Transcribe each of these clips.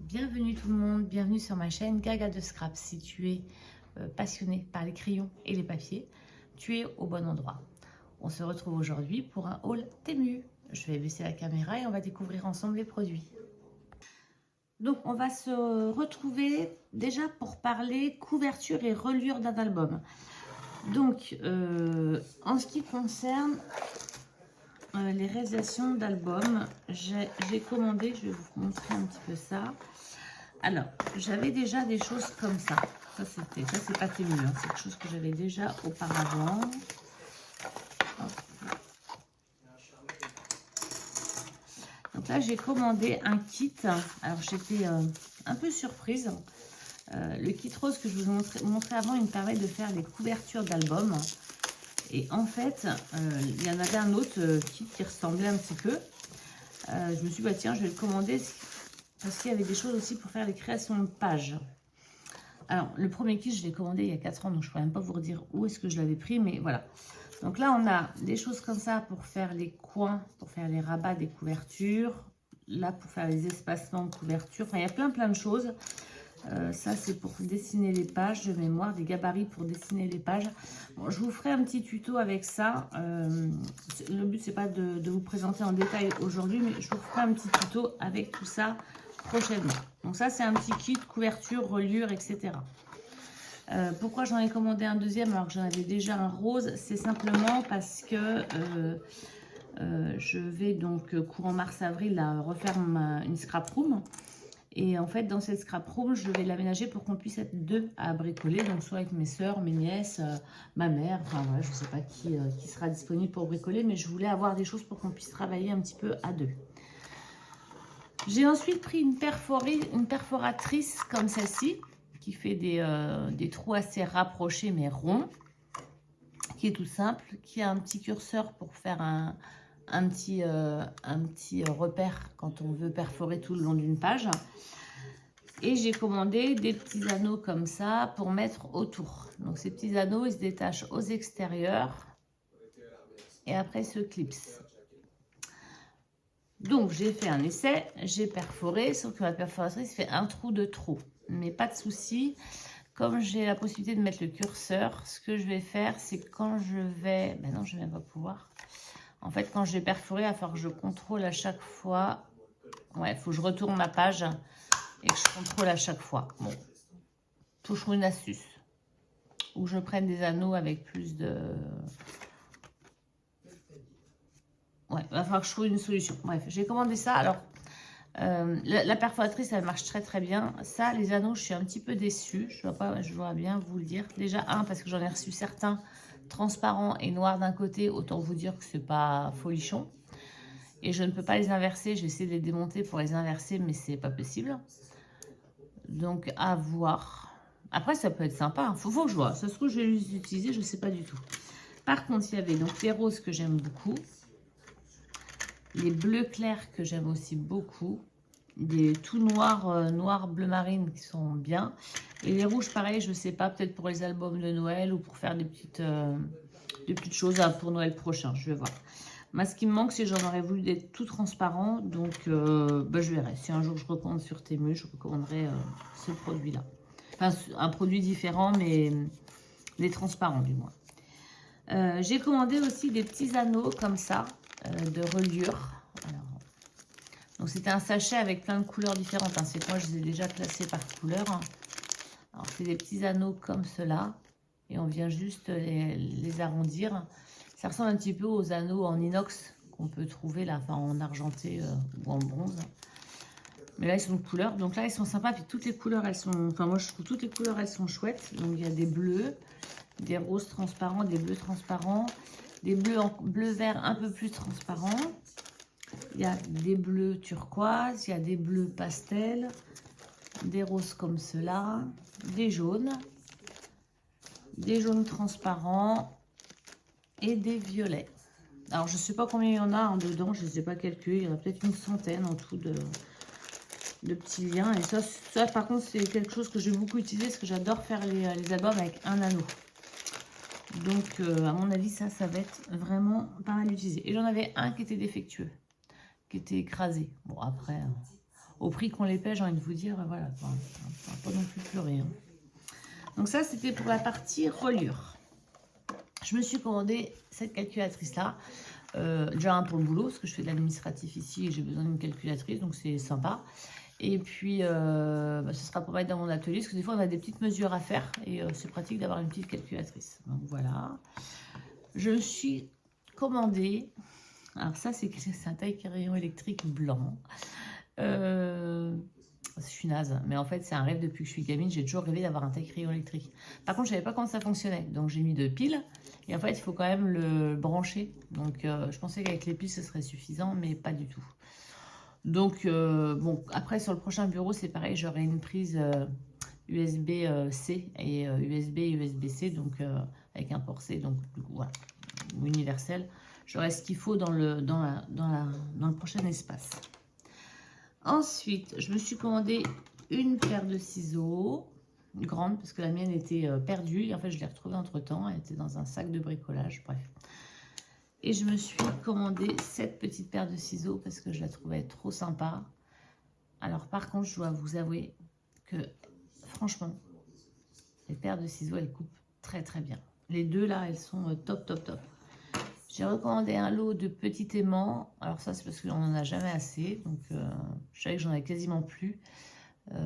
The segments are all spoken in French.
Bienvenue tout le monde, bienvenue sur ma chaîne Gaga de Scrap. Si tu es passionné par les crayons et les papiers, tu es au bon endroit. On se retrouve aujourd'hui pour un haul Temu. Je vais baisser la caméra et on va découvrir ensemble les produits. Donc on va se retrouver déjà pour parler couverture et reliure d'un album. Donc en ce qui concerne les réalisations d'albums, j'ai commandé, je vais vous montrer un petit peu ça. Alors, j'avais déjà des choses comme ça. Ça c'est pas Temu, hein. C'est quelque chose que j'avais déjà auparavant. Donc là, j'ai commandé un kit. Alors, j'étais un peu surprise. Le kit rose que je vous montrais avant, il me permet de faire des couvertures d'albums. Et en fait, il y en avait un autre kit qui ressemblait un petit peu. Je me suis dit, bah, tiens, je vais le commander parce qu'il y avait des choses aussi pour faire les créations de pages. Alors, le premier kit, je l'ai commandé il y a 4 ans, donc je ne pourrais même pas vous redire où est-ce que je l'avais pris, mais voilà. Donc là, on a des choses comme ça pour faire les coins, pour faire les rabats des couvertures. Là, pour faire les espacements de couverture. Enfin, il y a plein de choses. Ça, c'est pour dessiner les pages de mémoire, des gabarits pour dessiner les pages. Bon, je vous ferai un petit tuto avec ça. Le but, c'est pas de vous présenter en détail aujourd'hui, mais je vous ferai un petit tuto avec tout ça prochainement. Donc ça, c'est un petit kit couverture, reliure, etc. Pourquoi j'en ai commandé un deuxième alors que j'en avais déjà un rose? C'est simplement parce que je vais donc courant mars-avril refaire une scrap room. Et en fait, dans cette scrap room, je vais l'aménager pour qu'on puisse être deux à bricoler. Donc, soit avec mes soeurs, mes nièces, ma mère. Enfin, voilà, je ne sais pas qui sera disponible pour bricoler. Mais je voulais avoir des choses pour qu'on puisse travailler un petit peu à deux. J'ai ensuite pris une perforatrice comme celle-ci, qui fait des trous assez rapprochés, mais ronds. Qui est tout simple. Qui a un petit curseur pour faire un petit repère quand on veut perforer tout le long d'une page. Et j'ai commandé des petits anneaux comme ça pour mettre autour. Donc ces petits anneaux, ils se détachent aux extérieurs et après se clipsent. Donc j'ai fait un essai, j'ai perforé, sauf que ma perforatrice fait un trou de trop. Mais pas de souci, comme j'ai la possibilité de mettre le curseur, ce que je vais faire, c'est quand je vais... Ben non, je ne vais même pas pouvoir. En fait, quand je vais perforer, il va falloir que je contrôle à chaque fois. Ouais, il faut que je retourne ma page et que je contrôle à chaque fois. Bon, toujours une astuce. Ou je prenne des anneaux avec plus de... Ouais, il va falloir que je trouve une solution. Bref, j'ai commandé ça. Alors, la perforatrice, elle marche très bien. Ça, les anneaux, je suis un petit peu déçue. Je dois bien vous le dire. Déjà, parce que j'en ai reçu certains transparents et noirs d'un côté. Autant vous dire que c'est pas folichon. Et je ne peux pas les inverser. J'ai essayé de les démonter pour les inverser, mais c'est pas possible. Donc, à voir. Après, ça peut être sympa. Hein. Faut que je vois. Ça se trouve, je vais les utiliser. Je ne sais pas du tout. Par contre, il y avait donc les roses que j'aime beaucoup. Les bleus clairs que j'aime aussi beaucoup. Des tout noirs, noir bleu marine qui sont bien. Et les rouges, pareil, je ne sais pas. Peut-être pour les albums de Noël ou pour faire des petites choses pour Noël prochain. Je vais voir. Moi, ce qui me manque, c'est que j'en aurais voulu d'être tout transparent. Donc, je verrai. Si un jour je recommande sur Temu, je recommanderai ce produit-là. Enfin, un produit différent, mais des transparents du moins. J'ai commandé aussi des petits anneaux comme ça, de reliure. Donc, c'était un sachet avec plein de couleurs différentes. Hein. C'est moi, je les ai déjà classés par couleur. Alors, c'est des petits anneaux comme cela. Et on vient juste les arrondir. Ça ressemble un petit peu aux anneaux en inox qu'on peut trouver là, enfin en argenté ou en bronze. Mais là, ils sont de couleur. Donc là, ils sont sympas. Puis toutes les couleurs, elles sont... Enfin, moi, je trouve toutes les couleurs, elles sont chouettes. Donc, il y a des bleus, des roses transparents, des bleus transparents, des bleus en bleu vert un peu plus transparents. Il y a des bleus turquoise, il y a des bleus pastel, des roses comme cela, des jaunes transparents et des violets. Alors, je ne sais pas combien il y en a dedans, je ne sais pas calculer. Il y en a peut-être une centaine en tout de petits liens. Et ça, par contre, c'est quelque chose que j'ai beaucoup utilisé parce que j'adore faire les albums avec un anneau. Donc, à mon avis, ça va être vraiment pas mal utilisé. Et j'en avais un qui était défectueux, qui était écrasé. Bon, après, au prix qu'on les paie, j'ai envie de vous dire, voilà, on va pas non plus pleurer. Hein. Donc ça, c'était pour la partie reliure. Je me suis commandé cette calculatrice-là. Déjà pour le boulot, parce que je fais de l'administratif ici et j'ai besoin d'une calculatrice, donc c'est sympa. Et puis, ce sera pour mettre dans mon atelier, parce que des fois, on a des petites mesures à faire et c'est pratique d'avoir une petite calculatrice. Donc voilà. Je me suis commandé, alors ça, c'est un taille-crayon électrique blanc. Je suis naze, mais en fait, c'est un rêve depuis que je suis gamine. J'ai toujours rêvé d'avoir un taille-crayon électrique. Par contre, je savais pas comment ça fonctionnait. Donc, j'ai mis 2 piles. Et en fait, il faut quand même le brancher. Donc, je pensais qu'avec les piles, ce serait suffisant, mais pas du tout. Donc, bon, après, sur le prochain bureau, c'est pareil. J'aurai une prise USB-C et USB et USB-C. Donc, avec un port C. Donc, voilà, universel. J'aurai ce qu'il faut dans le prochain espace. Ensuite, je me suis commandé une paire de ciseaux, grande, parce que la mienne était perdue. Et en fait, je l'ai retrouvée entre-temps. Elle était dans un sac de bricolage, bref. Et je me suis commandé cette petite paire de ciseaux parce que je la trouvais trop sympa. Alors, par contre, je dois vous avouer que, franchement, les paires de ciseaux, elles coupent très, très bien. Les deux, là, elles sont top, top, top. J'ai recommandé un lot de petits aimants. Alors ça, c'est parce qu'on n'en a jamais assez. Donc, je savais que j'en avais quasiment plus.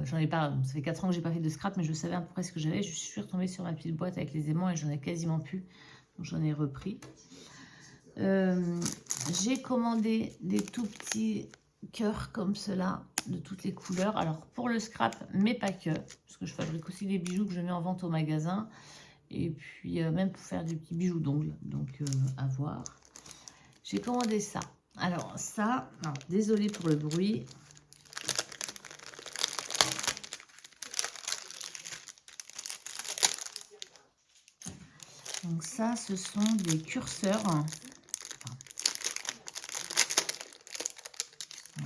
J'en ai pas. Ça fait 4 ans que j'ai pas fait de scrap, mais je savais à peu près ce que j'avais. Je suis retombée sur ma petite boîte avec les aimants et j'en ai quasiment plus. Donc, j'en ai repris. J'ai commandé des tout petits cœurs comme cela, de toutes les couleurs. Alors, pour le scrap, mais pas que. Parce que je fabrique aussi des bijoux que je mets en vente au magasin. Et puis, même pour faire des petits bijoux d'ongles. Donc, à voir. J'ai commandé ça. Alors, ça, désolé pour le bruit. Donc, ça, ce sont des curseurs. Ouais.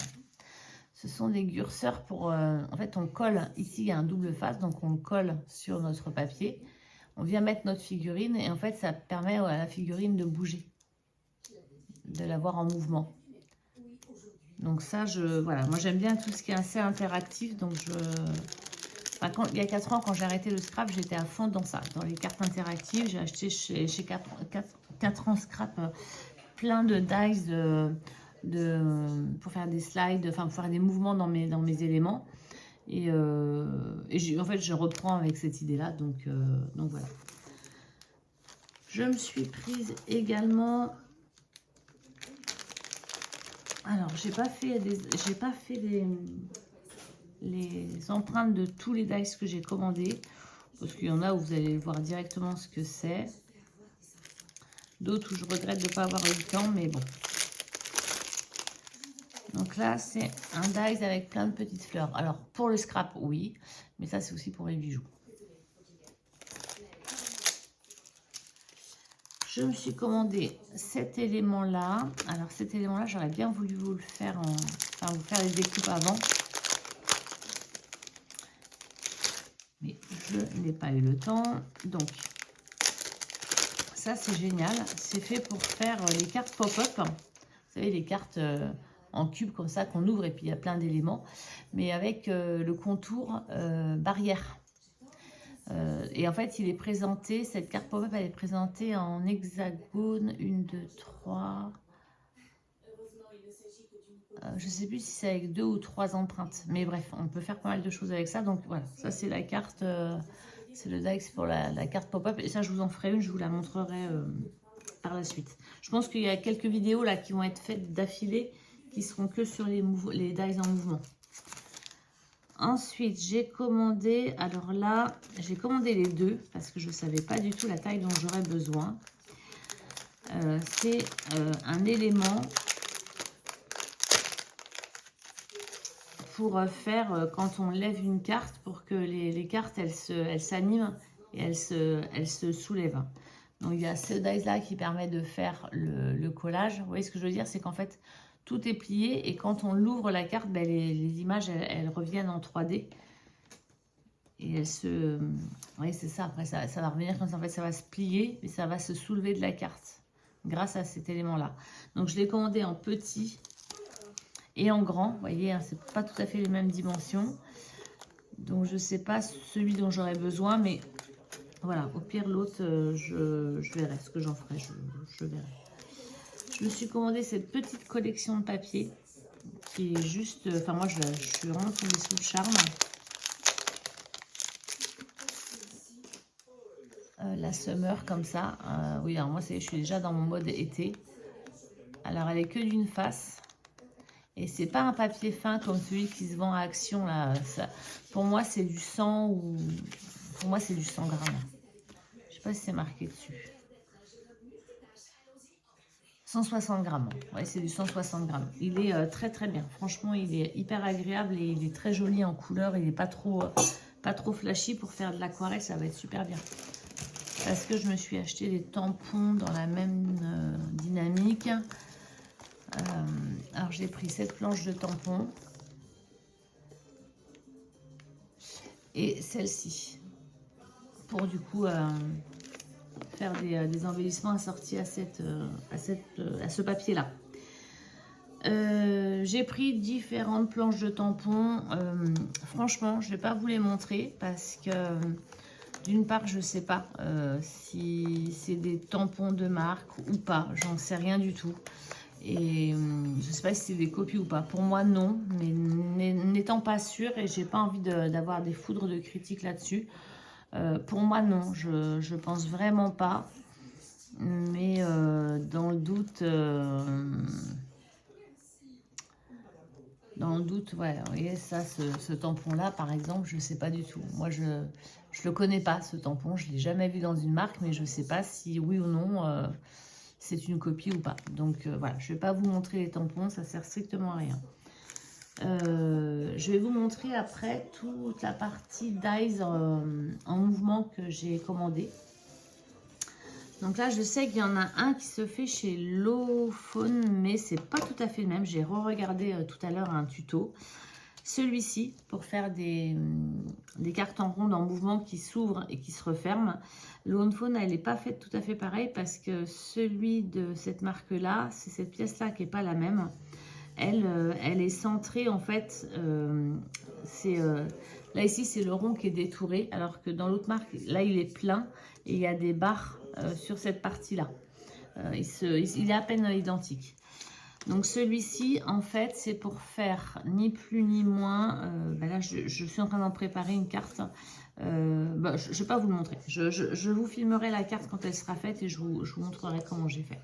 Ce sont des curseurs pour... en fait, on colle. Ici, il y a un double face. Donc, on le colle sur notre papier. On vient mettre notre figurine et en fait, ça permet à la figurine de bouger, de l'avoir en mouvement. Donc ça, voilà, moi j'aime bien tout ce qui est assez interactif. Donc il y a 4 ans, quand j'ai arrêté le scrap, j'étais à fond dans ça, dans les cartes interactives. J'ai acheté chez 4 ans scrap plein de dice pour faire des slides, enfin pour faire des mouvements dans mes éléments. Et en fait, je reprends avec cette idée-là. Donc voilà. Je me suis prise également... Alors, j'ai pas fait les empreintes de tous les dice que j'ai commandés. Parce qu'il y en a où vous allez voir directement ce que c'est. D'autres où je regrette de ne pas avoir eu le temps, mais bon. Donc là, c'est un dice avec plein de petites fleurs. Alors, pour le scrap, oui. Mais ça, c'est aussi pour les bijoux. Je me suis commandé cet élément-là. Alors, cet élément-là, j'aurais bien voulu vous le faire enfin, vous faire les découpes avant. Mais je n'ai pas eu le temps. Donc, ça, c'est génial. C'est fait pour faire les cartes pop-up. Vous savez, les cartes... en cube comme ça qu'on ouvre et puis il y a plein d'éléments, mais avec le contour barrière. Et en fait, il est présenté, cette carte pop-up, elle est présentée en hexagone, 1, 2, 3. Je ne sais plus si c'est avec 2 ou 3 empreintes, mais bref, on peut faire pas mal de choses avec ça. Donc voilà, ça c'est la carte, c'est le dice pour la carte pop-up. Et ça, je vous en ferai une, je vous la montrerai par la suite. Je pense qu'il y a quelques vidéos là qui vont être faites d'affilée, qui seront que sur les dies en mouvement. Ensuite, j'ai commandé, alors là, j'ai commandé les deux parce que je ne savais pas du tout la taille dont j'aurais besoin. C'est un élément pour faire, quand on lève une carte, pour que les cartes, elles s'animent et elles se soulèvent. Donc, il y a ce dice-là qui permet de faire le collage. Vous voyez ce que je veux dire? C'est qu'en fait, tout est plié et quand on l'ouvre la carte, ben, les images, elles reviennent en 3D. Et elles se... Oui, c'est ça. Après, ça va revenir quand en fait, ça va se plier et ça va se soulever de la carte grâce à cet élément-là. Donc, je l'ai commandé en petit et en grand. Vous voyez, hein, c'est pas tout à fait les mêmes dimensions. Donc, je sais pas celui dont j'aurais besoin, mais voilà, au pire, l'autre, je verrai ce que j'en ferai, je verrai. Je me suis commandé cette petite collection de papier qui est juste... Enfin, moi, je suis vraiment tombée sous le charme. La Summer, comme ça. Oui, alors moi, je suis déjà dans mon mode été. Alors, elle est que d'une face. Et c'est pas un papier fin comme celui qui se vend à Action, là. Ça, pour moi, c'est du 100 ou... Pour moi, c'est du 100 grammes. Je sais pas si c'est marqué dessus. 160 grammes. Ouais, c'est du 160 grammes. Il est très très bien. Franchement, il est hyper agréable et il est très joli en couleur. Il n'est pas trop flashy pour faire de l'aquarelle. Ça va être super bien. Parce que je me suis acheté des tampons dans la même dynamique. Alors, j'ai pris cette planche de tampons. Et celle-ci. Pour du coup... faire des embellissements assortis à ce papier-là. J'ai pris différentes planches de tampons. Franchement, je ne vais pas vous les montrer parce que d'une part, je ne sais pas si c'est des tampons de marque ou pas. J'en sais rien du tout. Et je ne sais pas si c'est des copies ou pas. Pour moi, non. Mais n'étant pas sûre et j'ai pas envie d'avoir des foudres de critiques là-dessus. Pour moi, non, je pense vraiment pas. Mais dans le doute, ouais, vous voyez, ça, ce tampon-là, par exemple, je sais pas du tout. Moi, je le connais pas, ce tampon. Je l'ai jamais vu dans une marque, mais je sais pas si oui ou non, c'est une copie ou pas. Donc, voilà, je vais pas vous montrer les tampons, ça sert strictement à rien. Je vais vous montrer après toute la partie dies en mouvement que j'ai commandé. Donc là, je sais qu'il y en a un qui se fait chez Lowphone, mais c'est pas tout à fait le même. J'ai re-regardé tout à l'heure un tuto. Celui-ci, pour faire des cartes en ronde en mouvement qui s'ouvrent et qui se referment. Lowphone, elle n'est pas faite tout à fait pareil parce que celui de cette marque-là, c'est cette pièce-là qui n'est pas la même. Elle est centrée en fait, là ici c'est le rond qui est détouré, alors que dans l'autre marque, là il est plein et il y a des barres sur cette partie-là. Il est à peine identique. Donc celui-ci, en fait, c'est pour faire ni plus ni moins. Là, je suis en train d'en préparer une carte. Je ne vais pas vous le montrer. Je vous filmerai la carte quand elle sera faite et je vous montrerai comment j'ai fait.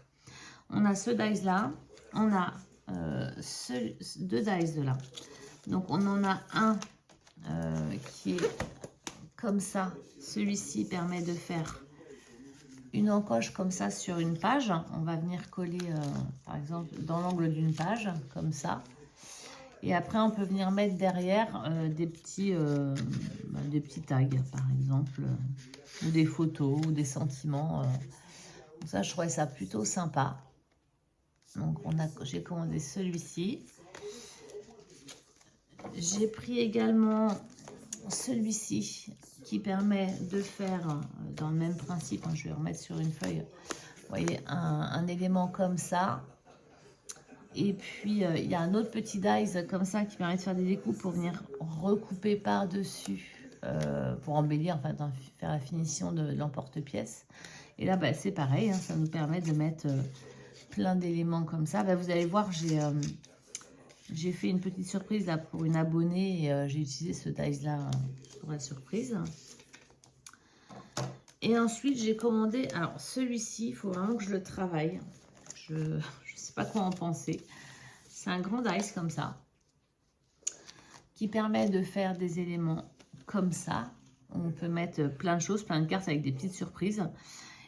On a ce dice-là. On a deux dice de là. Donc on en a un qui est comme ça. Celui-ci permet de faire une encoche comme ça sur une page. On va venir coller par exemple dans l'angle d'une page comme ça. Et après on peut venir mettre derrière des petits tags par exemple, ou des photos ou des sentiments. Donc ça, je trouvais ça plutôt sympa. Donc j'ai commandé celui-ci. J'ai pris également celui-ci qui permet de faire dans le même principe. Je vais remettre sur une feuille. Vous voyez, un élément comme ça. Et puis il y a un autre petit dies comme ça qui permet de faire des découpes pour venir recouper par-dessus pour embellir, enfin faire la finition de l'emporte-pièce. Et là, c'est pareil, hein, ça nous permet de mettre plein d'éléments comme ça. Vous allez voir, j'ai fait une petite surprise là pour une abonnée et j'ai utilisé ce dice là pour la surprise. Et ensuite, j'ai commandé, alors celui-ci, il faut vraiment que je le travaille. Je ne sais pas quoi en penser. C'est un grand dice comme ça qui permet de faire des éléments comme ça. On peut mettre plein de choses, plein de cartes avec des petites surprises.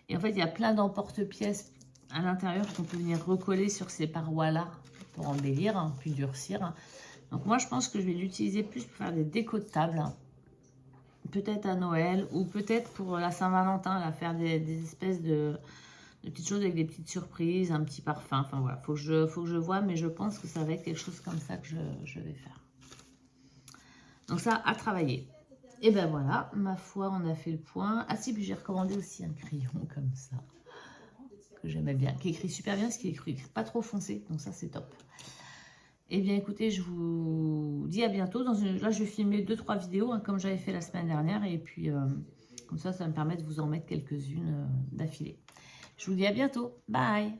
Et en fait, il y a plein d'emporte-pièces à l'intérieur qu'on peut venir recoller sur ces parois-là pour embellir, puis durcir. Donc moi, je pense que je vais l'utiliser plus pour faire des décos de table. Peut-être à Noël ou peut-être pour la Saint-Valentin, faire des espèces de petites choses avec des petites surprises, un petit parfum. Enfin voilà, faut que je vois, mais je pense que ça va être quelque chose comme ça que je vais faire. Donc ça, à travailler. Et ben voilà, ma foi, on a fait le point. Ah si, puis j'ai recommandé aussi un crayon comme ça, que j'aimais bien, qui écrit super bien, parce qu'il écrit pas trop foncé, donc ça c'est top. Eh bien, écoutez, je vous dis à bientôt. Là, je vais filmer 2-3 vidéos, hein, comme j'avais fait la semaine dernière. Et puis, comme ça me permet de vous en mettre quelques-unes d'affilée. Je vous dis à bientôt. Bye!